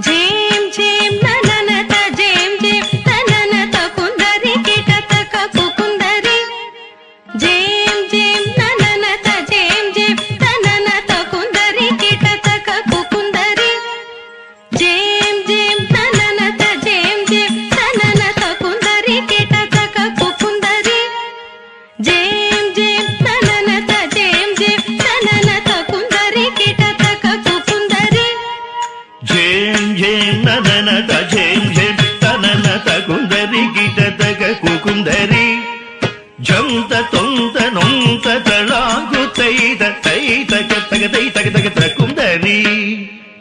झेम झेम नननत झेम झेम नननत कुंदरी कीटतक कुकुंदरी झेम झेम नननत झेम झेम नननत कुंदरी कीटतक कुकुंदरी झेम झेम नननत झेम झेम नननत कुंदरी कीटतक कुकुंदरी झेम झेम नननत झेम झेम नननत कुंदरी कीटतक कुकुंदरी झेम झेम नननत झेम झेम तननत कुंदरी कीटतक कुकुंदरी झंत तोंत नोंत तळांगु तैत तैतक तक तैतक तक तक कुंदरी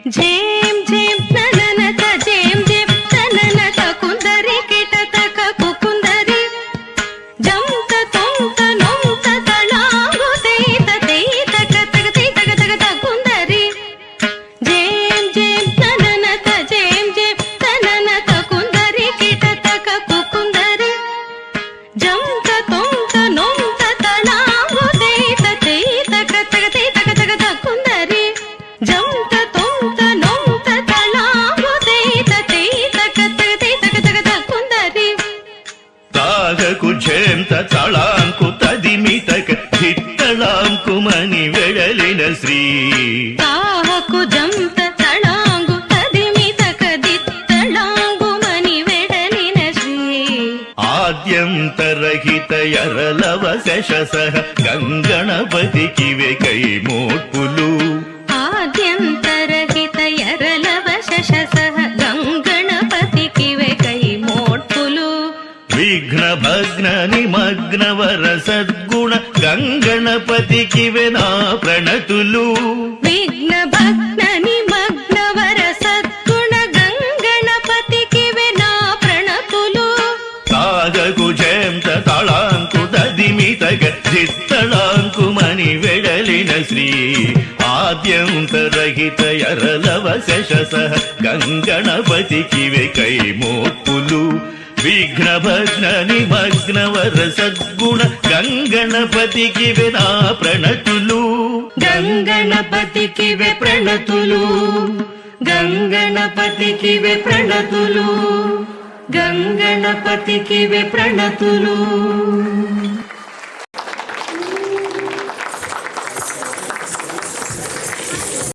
झेम झेम नननत झेम झेम नननत कुंदरी कीटतक कुकुंदरी झंत तोंत नोंत तळांगु तैत तैतक तक तैतक तक तक कुंदरी झेम झेम नननत झेम झेम नननत कुंदरी कीटतक कुकुंदरी झंत तोंत नोंत तळांगु तैत तैतक तक तैतक तक तक कुंदरी झंत तोंत नोंत तळांगु तैत तैतक तक तैतक तक तक कुंदरी तागकु झेंत तळांಕು ತದಿಮಿತಕ ಧಿತ್ತಳಾಂಕು ಮನಿ ವೆಡಲಿನ ಶ್ರೀ ತಾಹಕು ಜಂತ ತಳಾಂಗು ತದಿಮಿತಕ ದಿತ್ತಳಾಂಗು ಮನಿ ವೆಡಲಿನ ಶ್ರೀ ಆದ್ಯಂತರಹಿತ ಎರಲವ ಶಶಸಹ ಗಂಗಣಪತಿ ಕಿವೆ ಕೈ ಮೋಟ್ಪುಲು ಆದ್ಯಂತರಹಿತ ಎರಲವ ಶಶಸಹ ಗಂಗಣಪತಿ ಕಿವೆ ಕೈ ಮೋಟ್ಪುಲು ವಿಘ್ನ ಭಗ್ನ ನಿಮಗ್ನವರ ಸದ್ಗುಣ ಗಂಗಣಪತಿ ಕಿವೆ ನಾ ಪ್ರಣತುಲು ವಿಘ್ನ ಭಗ್ನ ನಿಮಗ್ನವರ ಸದ್ಗುಣ ಗಂಗಣಪತಿ ಕಿವೆ ನಾ ಪ್ರಣತುಲು ತಾಗಕು ಜಯಂತ ತಾಳಾಂಕು ತದಿಮಿತಕ ಜಿತ್ತಳಾಂಕು ಮನಿ ವೆಡಲಿನ ಶ್ರೀ ಆದ್ಯಂತರಹಿತ ಎರಲವ ಶಶಸಹ ಗಂಗಣಪತಿ ಕಿವೆ ಕೈ ಮೋಟ್ಪುಲು ವಿಘ್ನ ಭಗ್ನ ನಿಮಗ್ನವರ ಸದ್ಗುಣ ಗಂಗಣಪತಿ ಕಿವೆ ನಾ ಪ್ರಣತುಲು ಗಂಗಣಪತಿ ಕಿವೆ ಪ್ರಣತುಲು ಗಂಗಣಪತಿ ಕಿವೆ ಪ್ರಣತುಲು ಗಂಗಣಪತಿ ಕಿವೆ ಪ್ರಣತುಲು